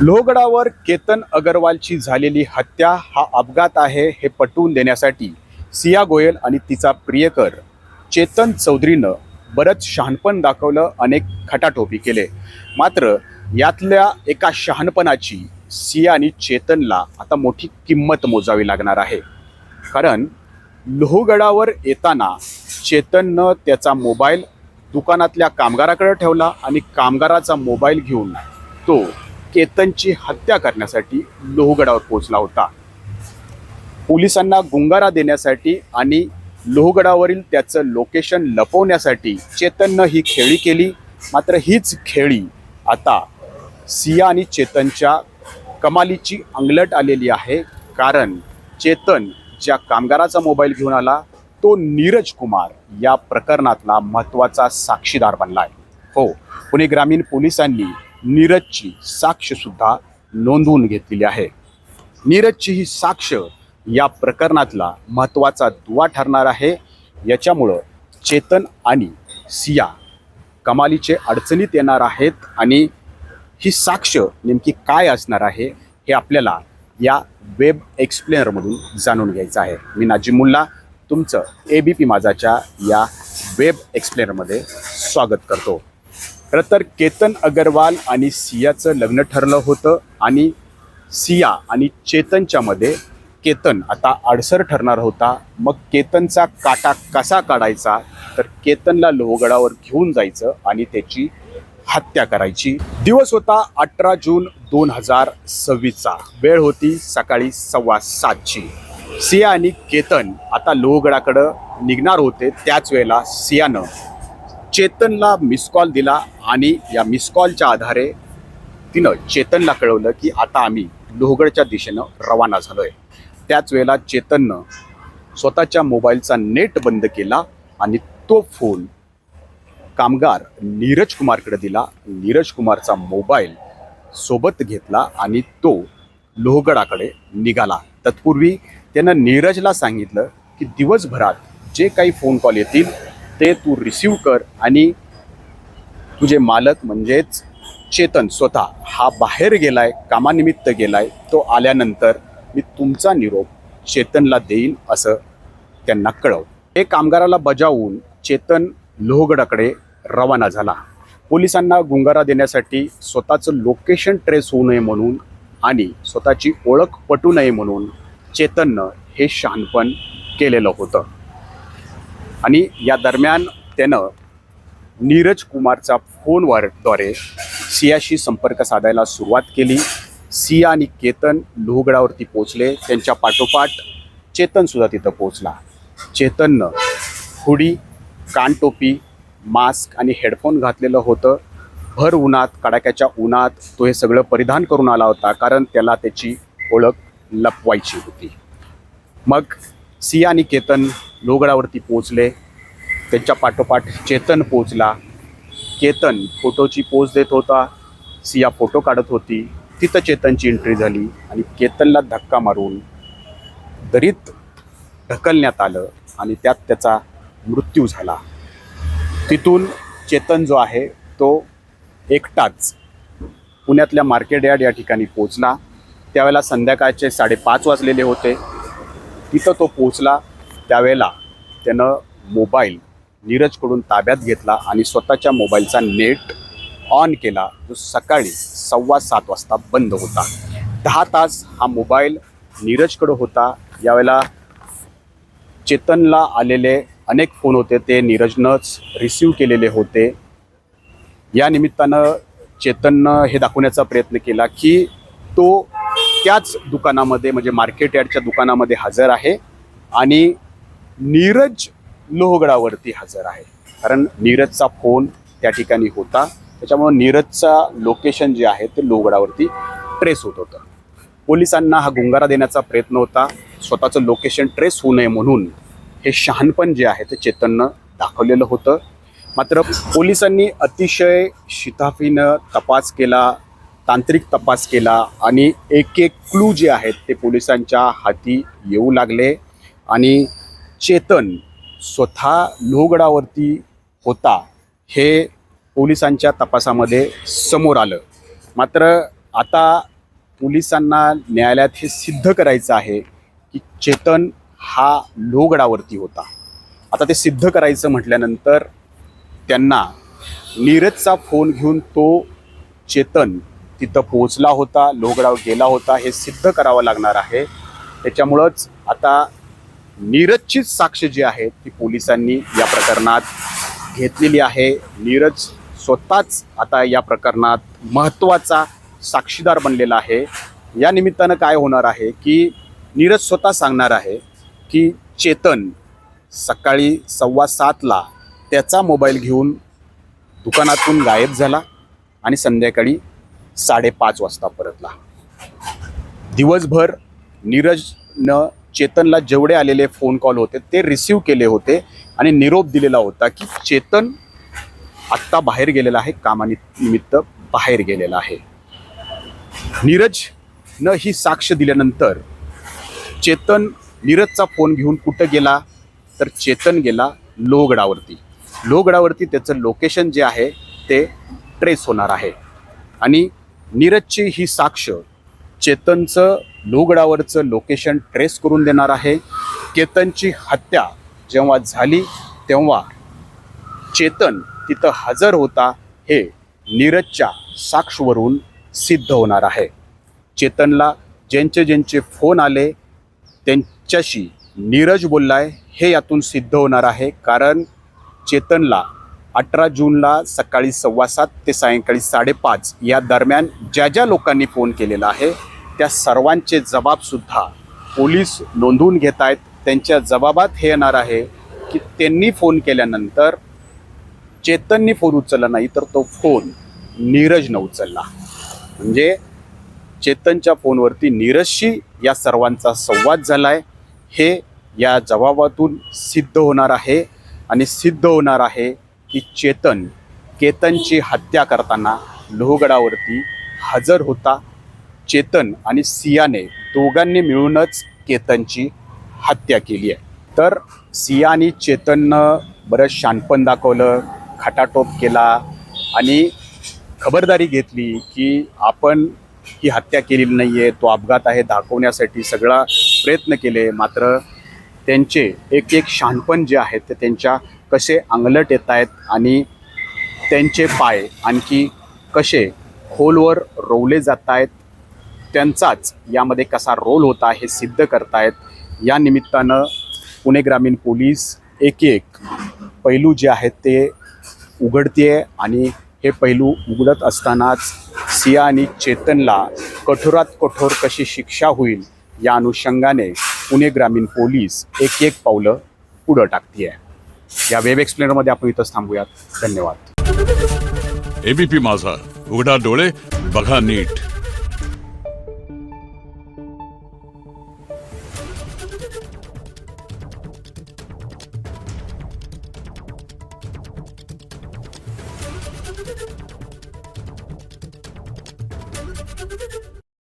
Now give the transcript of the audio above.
लोहगडावर केतन अगरवालची झालेली हत्या हा अपघात आहे हे पटवून देण्यासाठी सिया गोयल आणि तिचा प्रियकर चेतन चौधरीनं बरंच शहाणपण दाखवलं, अनेक खटाटोपी केले. मात्र यातल्या एका शहाणपणाची सिया आणि चेतनला आता मोठी किंमत मोजावी लागणार आहे. कारण लोहगडावर येताना चेतननं त्याचा मोबाईल दुकानातल्या कामगाराकडे ठेवला आणि कामगाराचा मोबाईल घेऊन तो केतनची हत्या करण्यासाठी लोहगडावर पोहोचला होता. पोलिसांना गुंगारा देण्यासाठी आणि लोहगडावरील त्याचं लोकेशन लपवण्यासाठी चेतननं ही खेळी केली. मात्र हीच खेळी आता सिया आणि चेतनच्या कमालीची अंगलट आलेली आहे. कारण चेतन ज्या कामगाराचा मोबाईल घेऊन आला तो नीरज कुमार या प्रकरणातला महत्त्वाचा साक्षीदार बनला आहे. हो, पुणे ग्रामीण पोलिसांनी नीरजची साक्ष सुद्धा नोंदवून घेतलेली आहे. नीरजची ही साक्ष या प्रकरणातला महत्त्वाचा दुवा ठरणार आहे. याच्यामुळं चेतन आणि सिया कमालीचे अडचणीत येणार आहेत आणि ही साक्ष नेमकी काय असणार आहे हे आपल्याला या वेब एक्सप्लेनरमधून जाणून घ्यायचं आहे. मी नाजिम मुल्ला तुमचं ABP माझाच्या या वेब एक्सप्लेनरमध्ये स्वागत करतो. खरं तर केतन अगरवाल आणि सियाचं लग्न ठरलं होतं आणि सिया आणि चेतनच्यामध्ये केतन आता अडसर ठरणार होता. मग केतनचा काटा कसा काढायचा, तर केतनला लोहगडावर घेऊन जायचं आणि त्याची हत्या करायची. दिवस होता 18 जून 2026चा. वेळ होती सकाळी 7:15ची. सिया आणि केतन आता लोहगडाकडं निघणार होते. त्याच वेळेला सियानं चेतनला मिस कॉल दिला आणि या मिस कॉलच्या आधारे तिनं चेतनला कळवलं की आता आम्ही लोहगडच्या दिशेनं रवाना झालोय. त्याच वेळेला चेतननं स्वतःच्या मोबाईलचा नेट बंद केला आणि तो फोन कामगार नीरज कुमारकडे दिला. नीरज कुमारचा मोबाईल सोबत घेतला आणि तो लोहगडाकडे निघाला. तत्पूर्वी त्यानं नीरजला सांगितलं की दिवसभरात जे काही फोन कॉल येतील ते तू रिसीव कर आणि तुझे मालक म्हणजेच चेतन स्वतः हा बाहेर गेलाय, कामानिमित्त गेलाय, तो आल्यानंतर मी तुमचा निरोप चेतनला देईन असं त्यांना कळव. हे कामगाराला बजावून चेतन लोहगडाकडे रवाना झाला. पोलिसांना गुंगारा देण्यासाठी स्वतःचं लोकेशन ट्रेस होऊ नये म्हणून आणि स्वतःची ओळख पटू नये म्हणून चेतननं हे शहाणपण केलेलं होतं. आणि या दरम्यान त्यानं नीरज कुमारचा फोनद्वारे सियाशी संपर्क साधायला सुरुवात केली. सिया आणि केतन लोहगडावरती पोचले. त्यांच्या पाठोपाठ चेतनसुद्धा तिथं पोचला. चेतननं हुडी, कानटोपी, मास्क आणि हेडफोन घातलेलं होतं. भर उन्हात, कडाक्याच्या उन्हात तो हे सगळं परिधान करून आला होता, कारण त्याला त्याची ओळख लपवायची होती. मग सिया आणि केतन लोहगडावरती पोचले. त्यांच्या पाठोपाठ चेतन पोचला. केतन फोटोची पोज देत होता, सिया फोटो काढत होती. तिथं चेतनची एंट्री झाली आणि केतनला धक्का मारून दरीत ढकलण्यात आलं आणि त्यात त्याचा मृत्यू झाला. तिथून चेतन जो आहे तो एकटाच पुण्यातल्या मार्केट यार्ड या ठिकाणी पोचला. त्यावेळेला संध्याकाळचे 5:30 वाजलेले होते. तिथं तो पोचला. त्यावेळेला त्यानं मोबाईल नीरजकडून ताब्यात घेतला आणि स्वतःच्या मोबाईलचा नेट ऑन केला, जो सकाळी 7:15 वाजता बंद होता. 10 तास हा मोबाईल नीरजकडं होता. यावेळेला चेतनला आलेले अनेक फोन होते ते नीरजनंच रिसीव केलेले होते. या निमित्तानं चेतननं हे दाखवण्याचा प्रयत्न केला की तो त्याच दुकानामध्ये म्हणजे मार्केट यार्डच्या दुकानामध्ये हजर आहे आणि नीरज लोहगडावरती हजर आहे. कारण नीरजचा फोन त्या ठिकाणी होता, त्याच्यामुळं नीरजचा लोकेशन जे आहे ते लोहगडावरती ट्रेस होत होतं. पोलिसांना हा गुंगारा देण्याचा प्रयत्न होता, स्वतःचं लोकेशन ट्रेस होऊ नये म्हणून हे शहाणपण जे आहे ते चेतननं दाखवलेलं होतं. मात्र पोलिसांनी अतिशय शिताफीनं तपास केला, तांत्रिक तपास केला आणि एक क्लू जे आहेत ते पोलिसांच्या हाती येऊ लागले आणि चेतन स्वतः लोहगडावरती होता हे पोलिसांच्या तपासामध्ये समोर आलं. मात्र आता पोलिसांना न्यायालयात हे सिद्ध करायचं आहे की चेतन हा लोहगडावरती होता. आता ते सिद्ध करायचं म्हटल्यानंतर त्यांना नीरजचा फोन घेऊन तो चेतन तिथं पोहोचला होता, लोहगडावर गेला होता हे सिद्ध करावं लागणार आहे. त्याच्यामुळंच आता नीरजचीच साक्ष जी आहे ती पोलिसांनी या प्रकरणात घेतलेली आहे. नीरज स्वतःच आता या प्रकरणात महत्त्वाचा साक्षीदार बनलेला आहे. या निमित्तानं काय होणार आहे की नीरज स्वतः सांगणार आहे की चेतन सकाळी 7:15 त्याचा मोबाईल घेऊन दुकानातून गायब झाला आणि संध्याकाळी 5:30 वाजता परतला. दिवसभर नीरजनं चेतनला जेवढे आलेले फोन कॉल होते ते रिसीव केले होते आणि निरोप दिलेला होता की चेतन आत्ता बाहेर गेलेला आहे, कामानिमित्त बाहेर गेलेला आहे. नीरजनं ही साक्ष दिल्यानंतर चेतन नीरजचा फोन घेऊन कुठं गेला तर चेतन गेला लोहगडावरती. लोहगडावरती त्याचं लोकेशन जे आहे ते ट्रेस होणार आहे आणि नीरजची ही साक्ष चेतनचं लोहगडावरचं लोकेशन ट्रेस करून देणार आहे. चेतनची हत्या जेव्हा झाली तेव्हा चेतन तिथं हजर होता हे नीरजच्या साक्षीवरून सिद्ध होणार आहे. चेतनला ज्यांचे फोन आले त्यांच्याशी नीरज बोललाय हे यातून सिद्ध होणार आहे. कारण चेतनला 18 जूनला सकाळी 7:15 ते सायंकाळी 5:30 या दरम्यान ज्या लोकांनी फोन केलेला आहे त्या सर्वांचे जबाबसुद्धा पोलीस नोंदवून घेत आहेत. त्यांच्या जबाबात हे येणार आहे की त्यांनी फोन केल्यानंतर चेतननी फोन उचलला नाही तर तो फोन नीरजनं उचलला. म्हणजे चेतनच्या फोनवरती नीरजशी या सर्वांचा संवाद झाला आहे हे या जबाबातून सिद्ध होणार आहे. आणि सिद्ध होणार आहे की केतनची हत्या करताना लोहगडावरती हजर होता. चेतन आणि सियाने दोघांनी मिळूनच केतनची हत्या केली आहे. तर सिया आणि चेतननं बरंच शानपण दाखवलं, खटाटोप केला आणि खबरदारी घेतली की आपण ही हत्या केलेली नाही आहे, तो अपघात आहे दाखवण्यासाठी सगळा प्रयत्न केले. मात्र त्यांचे एक शहाणपण जे आहेत ते त्यांच्या कसे अंगलट येत आहेत आणि त्यांचे पाय आणखी कसे खोलवर रोवले जात आहेत, त्यांचाच यामध्ये कसा रोल होता हे सिद्ध करतायत. या निमित्तानं पुणे ग्रामीण पोलीस एक पैलू जे आहेत ते उघडते आणि हे पैलू उघडत असतानाच सिया आणि चेतनला कठोरात कठोर कशी शिक्षा होईल या अनुषंगाने पुणे ग्रामीण पोलीस एक पावलं पुढं टाकते आहे. या वेब एक्सप्लेनरमध्ये आपण इथंच थांबूयात. धन्यवाद. एबीपी माझा, उघडा डोळे बघा नीट.